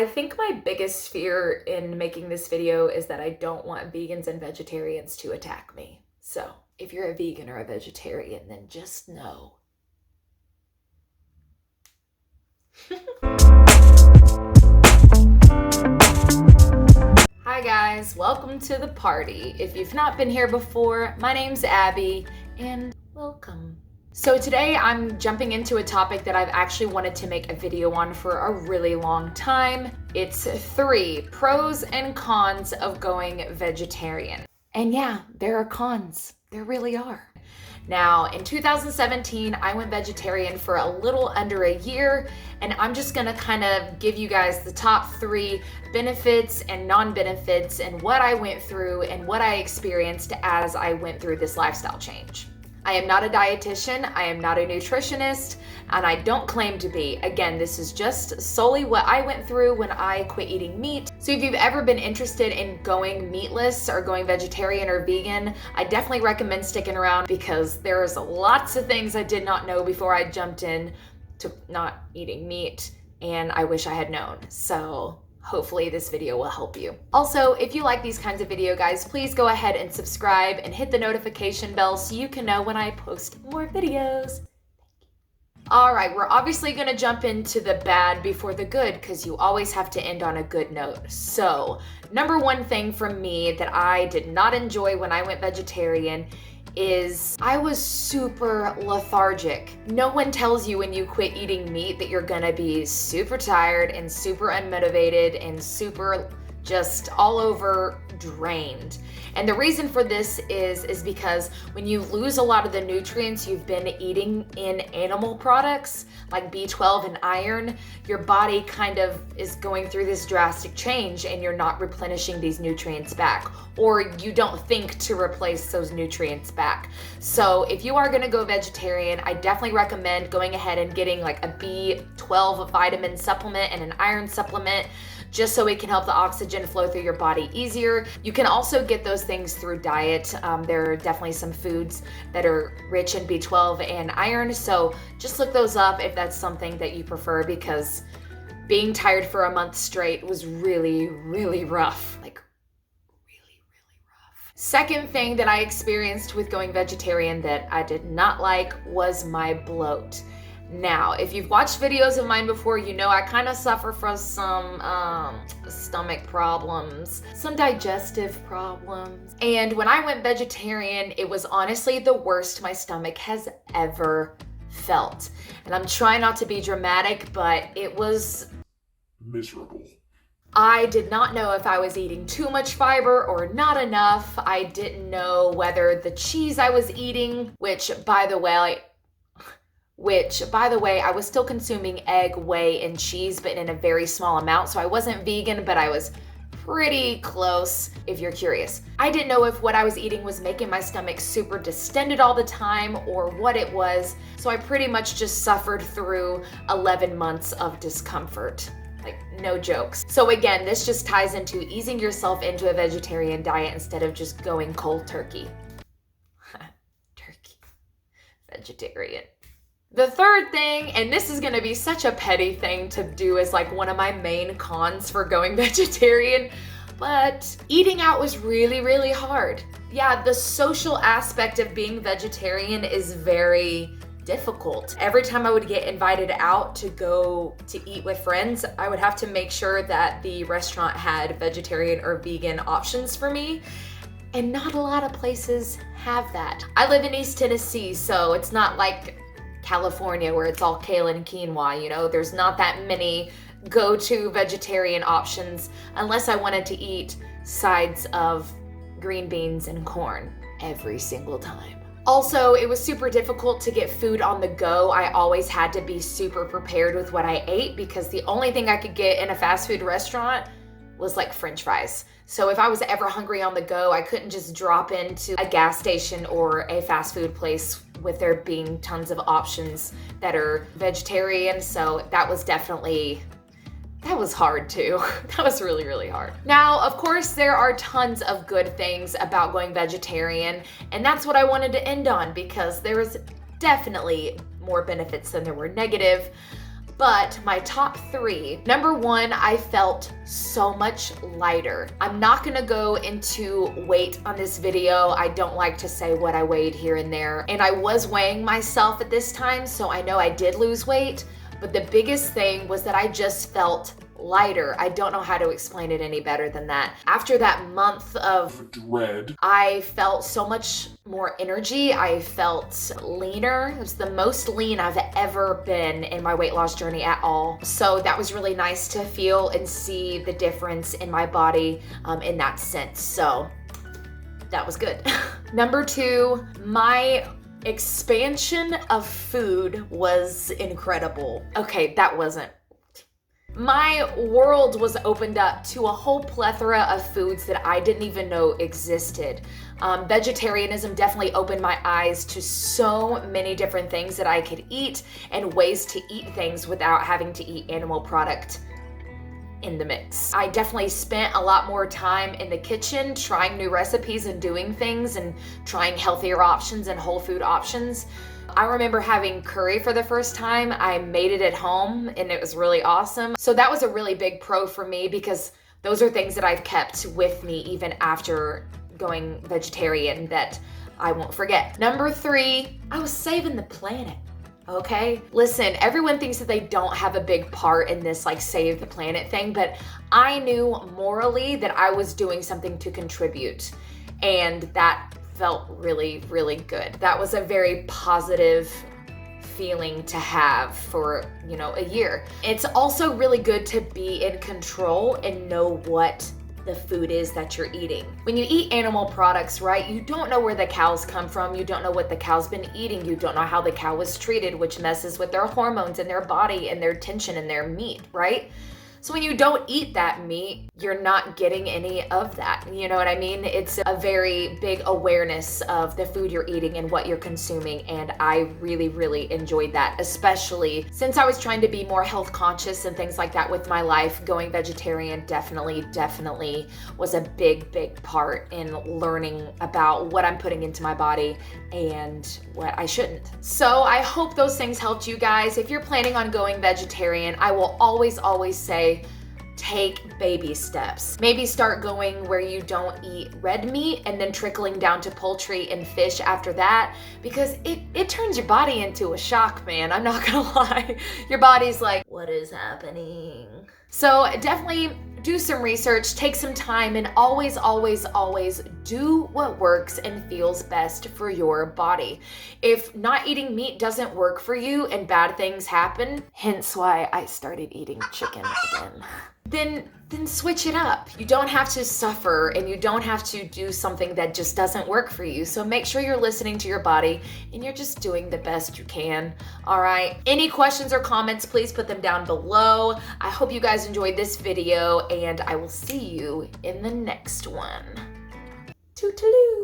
I think my biggest fear in making this video is that I don't want vegans and vegetarians to attack me. So if you're a vegan or a vegetarian, then just know. Hi guys, welcome to the party. If you've not been here before, my name's Abby and welcome. So today I'm jumping into a topic that I've actually wanted to make a video on for a really long time. It's 3 pros and cons of going vegetarian. And yeah, there are cons. There really are. Now, in 2017, I went vegetarian for a little under a year, and I'm just gonna kind of give you guys the top 3 benefits and non-benefits and what I went through and what I experienced as I went through this lifestyle change. I am not a dietitian, I am not a nutritionist, and I don't claim to be. Again, this is just solely what I went through when I quit eating meat. So if you've ever been interested in going meatless or going vegetarian or vegan, I definitely recommend sticking around because there's lots of things I did not know before I jumped in to not eating meat, and I wish I had known. So hopefully this video will help you. Also, if you like these kinds of video guys, please go ahead and subscribe and hit the notification bell so you can know when I post more videos. All right, we're obviously gonna jump into the bad before the good because you always have to end on a good note. So, number one thing from me that I did not enjoy when I went vegetarian is I was super lethargic. No one tells you when you quit eating meat that you're gonna be super tired and super unmotivated and super just all over drained. And the reason for this is because when you lose a lot of the nutrients you've been eating in animal products like B12 and iron, your body kind of is going through this drastic change and you're not replenishing these nutrients back, or you don't think to replace those nutrients back. So if you are gonna go vegetarian, I definitely recommend going ahead and getting like a B12 vitamin supplement and an iron supplement, just so it can help the oxygen flow through your body easier. You can also get those things through diet. There are definitely some foods that are rich in B12 and iron, so just look those up if that's something that you prefer, because being tired for a month straight was really, really rough. Like, really, really rough. Second thing that I experienced with going vegetarian that I did not like was my bloat. Now, if you've watched videos of mine before, you know I kind of suffer from some stomach problems, some digestive problems. And when I went vegetarian, it was honestly the worst my stomach has ever felt. And I'm trying not to be dramatic, but it was miserable. I did not know if I was eating too much fiber or not enough. I didn't know whether the cheese I was eating, which by the way, I was still consuming egg, whey, and cheese, but in a very small amount. So I wasn't vegan, but I was pretty close, if you're curious. I didn't know if what I was eating was making my stomach super distended all the time or what it was. So I pretty much just suffered through 11 months of discomfort. Like, no jokes. So again, this just ties into easing yourself into a vegetarian diet instead of just going cold turkey. Turkey. Vegetarian. The third thing, and this is gonna be such a petty thing to do as like one of my main cons for going vegetarian, but eating out was really, really hard. Yeah, the social aspect of being vegetarian is very difficult. Every time I would get invited out to go to eat with friends, I would have to make sure that the restaurant had vegetarian or vegan options for me. And not a lot of places have that. I live in East Tennessee, so it's not like California where it's all kale and quinoa, you know, there's not that many go-to vegetarian options unless I wanted to eat sides of green beans and corn every single time. Also, it was super difficult to get food on the go. I always had to be super prepared with what I ate because the only thing I could get in a fast food restaurant was like French fries. So if I was ever hungry on the go, I couldn't just drop into a gas station or a fast food place with there being tons of options that are vegetarian. So that was hard too. That was really, really hard. Now, of course, there are tons of good things about going vegetarian, and that's what I wanted to end on because there was definitely more benefits than there were negative. But my top 3, number 1, I felt so much lighter. I'm not gonna go into weight on this video. I don't like to say what I weighed here and there. And I was weighing myself at this time, so I know I did lose weight. But the biggest thing was that I just felt lighter. I don't know how to explain it any better than that. After that month of dread, I felt so much more energy. I felt leaner. It was the most lean I've ever been in my weight loss journey at all. So that was really nice to feel and see the difference in my body in that sense. So that was good. Number 2, my expansion of food was incredible. Okay, that wasn't. My world was opened up to a whole plethora of foods that I didn't even know existed. Vegetarianism definitely opened my eyes to so many different things that I could eat and ways to eat things without having to eat animal product in the mix. I definitely spent a lot more time in the kitchen trying new recipes and doing things and trying healthier options and whole food options. I remember having curry for the first time. I made it at home and it was really awesome. So that was a really big pro for me because those are things that I've kept with me even after going vegetarian that I won't forget. Number 3, I was saving the planet. Okay? Listen, everyone thinks that they don't have a big part in this like save the planet thing, but I knew morally that I was doing something to contribute, and that felt really, really good. That was a very positive feeling to have for, a year. It's also really good to be in control and know what the food is that you're eating. When you eat animal products, right, you don't know where the cows come from. You don't know what the cow's been eating. You don't know how the cow was treated, which messes with their hormones in their body and their tension in their meat, right? So when you don't eat that meat, you're not getting any of that. You know what I mean? It's a very big awareness of the food you're eating and what you're consuming. And I really, really enjoyed that, especially since I was trying to be more health conscious and things like that with my life. Going vegetarian definitely was a big, big part in learning about what I'm putting into my body and what I shouldn't. So I hope those things helped you guys. If you're planning on going vegetarian, I will always say, take baby steps. Maybe start going where you don't eat red meat and then trickling down to poultry and fish after that, because it turns your body into a shock, man. I'm not gonna lie. Your body's like, what is happening? So definitely do some research, take some time, and always do what works and feels best for your body. If not eating meat doesn't work for you and bad things happen, hence why I started eating chicken again, then switch it up. You don't have to suffer and you don't have to do something that just doesn't work for you. So make sure you're listening to your body and you're just doing the best you can. All right. Any questions or comments, please put them down below. I hope you guys enjoyed this video and I will see you in the next one. Toodaloo.